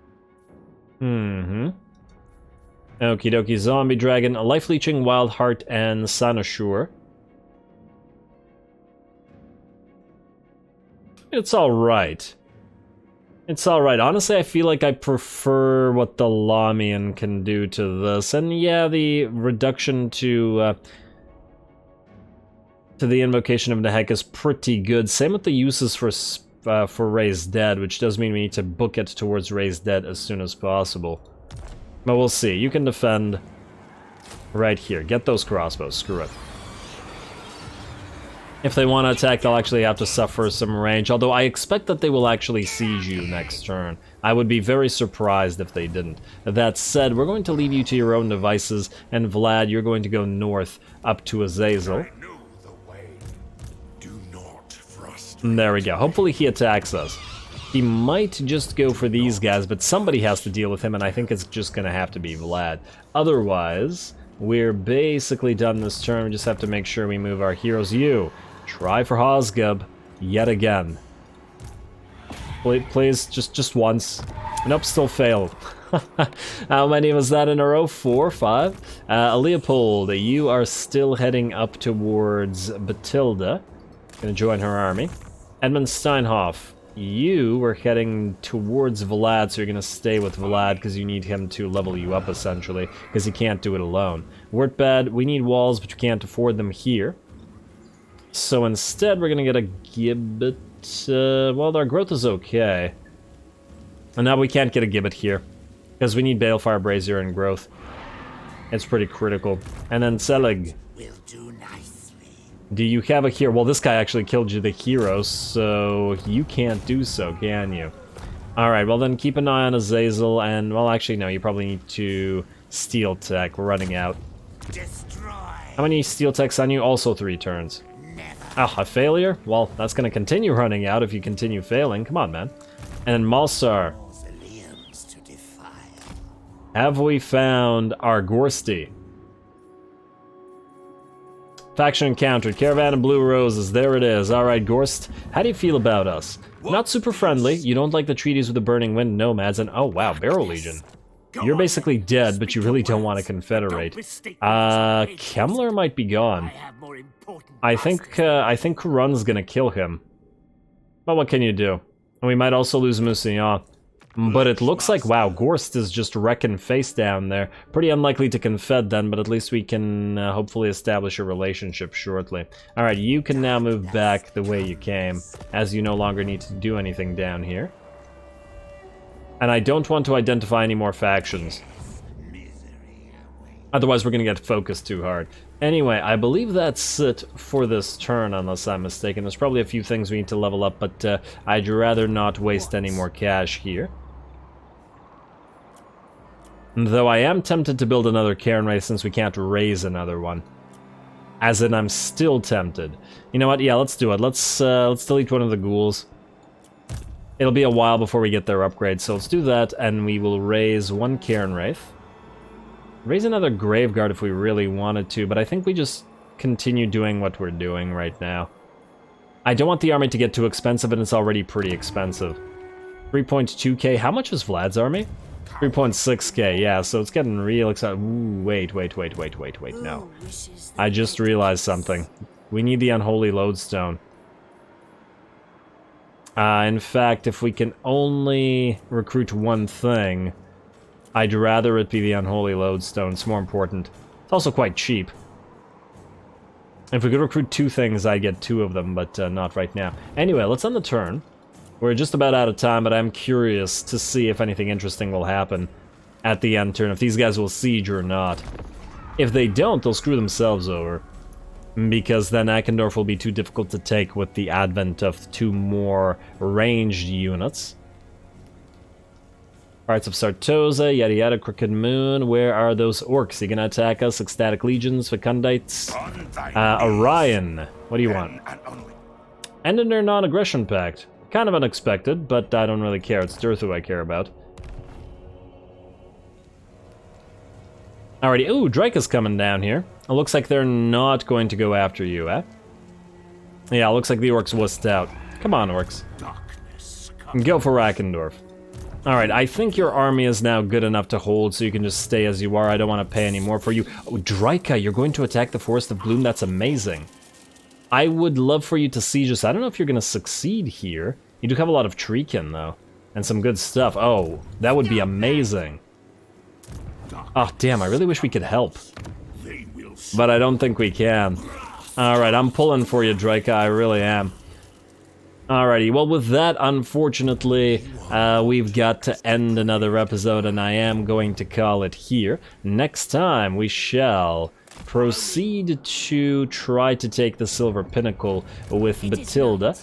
Okie dokie, Zombie Dragon, a Life Leeching, Wild Heart, and Sanashur. It's alright. It's alright. Honestly, I feel like I prefer what the Lamian can do to this. And yeah, the reduction to the Invocation of Nehek is pretty good. Same with the uses for Raised Dead, which does mean we need to book it towards Raised Dead as soon as possible. But we'll see. You can defend right here. Get those crossbows. Screw it. If they want to attack, they'll actually have to suffer some range. Although I expect that they will actually siege you next turn. I would be very surprised if they didn't. That said, we're going to leave you to your own devices. And Vlad, you're going to go north up to Azazel. There we go. Hopefully he attacks us. He might just go for these guys, but somebody has to deal with him, and I think it's just going to have to be Vlad. Otherwise, we're basically done this turn. We just have to make sure we move our heroes. You, try for Hosgub yet again. Please, just once. Nope, still failed. How many was that in a row? 4, 5? Leopold, you are still heading up towards Batilda. Gonna join her army. Edmund Steinhoff, you were heading towards Vlad, so you're going to stay with Vlad because you need him to level you up, essentially, because he can't do it alone. Wurtbad, we need walls, but you can't afford them here. So instead, we're going to get a Gibbet. Well, our growth is okay. And now we can't get a Gibbet here, because we need Balefire Brazier and growth. It's pretty critical. And then Selig. Will do nicely. Do you have a hero? Well, this guy actually killed you, the hero, so you can't do so, can you? Alright, well then keep an eye on Azazel, and, well, actually, no, you probably need to Steel Tech. We're running out. Destroy. How many Steel Techs on you? Also 3 turns. Ah, a failure? Well, that's going to continue running out if you continue failing. Come on, man. And then Malsar. Mausoleums to defile. Have we found our Gorsty? Faction encountered. Caravan of Blue Roses. There it is. Alright, Gorst. How do you feel about us? Not super friendly. You don't like the treaties with the Burning Wind Nomads, and oh wow, Barrel Legion. You're basically dead, but you really don't want to confederate. Kemmler might be gone. I think Kurun's gonna kill him. But what can you do? And we might also lose Mousillon. But it looks like, wow, Gorst is just wrecking face down there. Pretty unlikely to confed then, but at least we can hopefully establish a relationship shortly. Alright, you can now move back the way you came, as you no longer need to do anything down here. And I don't want to identify any more factions. Otherwise, we're going to get focused too hard. Anyway, I believe that's it for this turn, unless I'm mistaken. There's probably a few things we need to level up, but I'd rather not waste any more cash here. Though I am tempted to build another cairn race since we can't raise another one. As in, I'm still tempted. You know what? Yeah, let's do it. Let's delete one of the ghouls. It'll be a while before we get their upgrade, so let's do that, and we will raise one cairn wraith. Raise another Graveguard if we really wanted to, but I think we just continue doing what we're doing right now. I don't want the army to get too expensive, and it's already pretty expensive. 3.2k. How much is Vlad's army? 3.6k, yeah, so it's getting real exciting. Ooh, wait, no. I just realized something. We need the Unholy Lodestone. In fact, if we can only recruit one thing, I'd rather it be the Unholy Lodestone. It's more important. It's also quite cheap. If we could recruit two things, I'd get two of them, but not right now. Anyway, let's end the turn. We're just about out of time, but I'm curious to see if anything interesting will happen at the end turn, if these guys will siege or not. If they don't, they'll screw themselves over, because then Eckendorf will be too difficult to take with the advent of two more ranged units. Pirates of Sartosa, yada yada, Crooked Moon. Where are those orcs? You gonna attack us? Ecstatic Legions, Fecundites. Orion, what do you want? End in their non-aggression pact. Kind of unexpected, but I don't really care. It's Durthu I care about. Alrighty, ooh, Drake is coming down here. It looks like they're not going to go after you, eh? Yeah, it looks like the orcs wussed out. Come on, orcs. Go for Eckendorf. Alright, I think your army is now good enough to hold, so you can just stay as you are. I don't want to pay any more for you. Oh, Draika, you're going to attack the Forest of Gloom? That's amazing. I would love for you to siege us. I don't know if you're going to succeed here. You do have a lot of Treekin, though. And some good stuff. Oh, that would be amazing. Oh, damn, I really wish we could help. But I don't think we can. Alright, I'm pulling for you, Draika. I really am. Alrighty, well with that, unfortunately, we've got to end another episode, and I am going to call it here. Next time, we shall proceed to try to take the Silver Pinnacle with Batilda.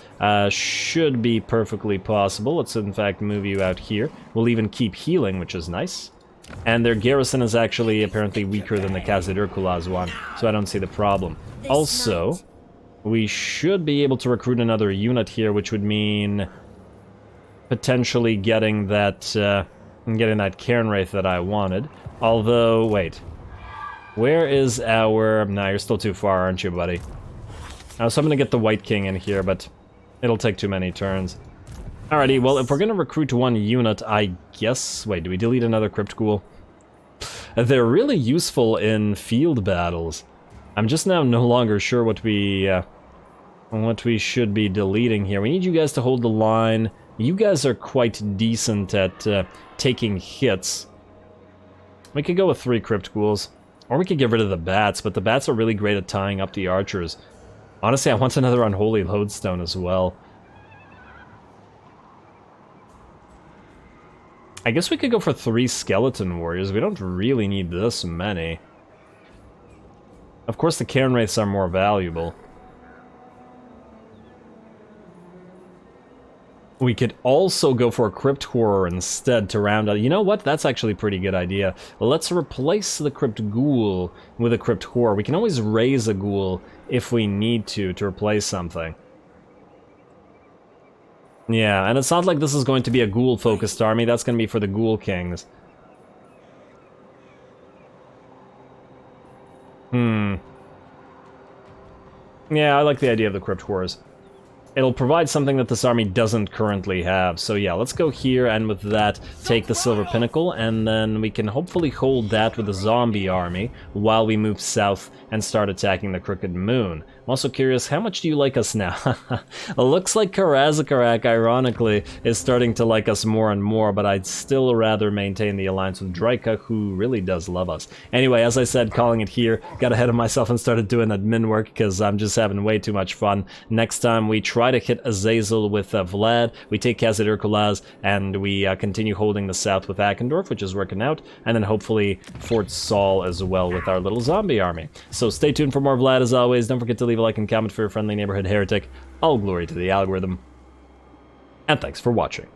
Should be perfectly possible. Let's in fact move you out here. We'll even keep healing, which is nice. And their garrison is actually apparently weaker than the Khazad-Urkulaz one, so I don't see the problem. Also, we should be able to recruit another unit here, which would mean potentially getting that cairn wraith that I wanted. Although, wait, where is our? Nah, you're still too far, aren't you, buddy? So I'm gonna get the White King in here, but it'll take too many turns. Alrighty, well, if we're gonna recruit one unit, I guess. Wait, do we delete another Crypt Ghoul? They're really useful in field battles. I'm just now no longer sure what we should be deleting here. We need you guys to hold the line. You guys are quite decent at taking hits. We could go with 3 Crypt Ghouls. Or we could get rid of the bats, but the bats are really great at tying up the archers. Honestly, I want another Unholy Lodestone as well. I guess we could go for 3 Skeleton Warriors. We don't really need this many. Of course, the Cairn Wraiths are more valuable. We could also go for a Crypt Horror instead to round out. You know what? That's actually a pretty good idea. Let's replace the Crypt Ghoul with a Crypt Horror. We can always raise a Ghoul if we need to replace something. Yeah, and it's not like this is going to be a Ghoul-focused army. That's going to be for the Ghoul Kings. Yeah, I like the idea of the Crypt Horrors. It'll provide something that this army doesn't currently have. So yeah, let's go here, and with that, take the Silver Pinnacle, and then we can hopefully hold that with a zombie army while we move south and start attacking the Crooked Moon. I'm also curious, how much do you like us now? It looks like Karazakarak, ironically, is starting to like us more and more, but I'd still rather maintain the alliance with Draika, who really does love us. Anyway, as I said, calling it here, got ahead of myself and started doing admin work because I'm just having way too much fun. Next time we try try to hit Azazel with Vlad. We take Casa de Hercules, and we continue holding the south with Akendorf, which is working out, and then hopefully Fort Saul as well with our little zombie army. So stay tuned for more Vlad as always. Don't forget to leave a like and comment for your friendly neighborhood heretic. All glory to the algorithm. And thanks for watching.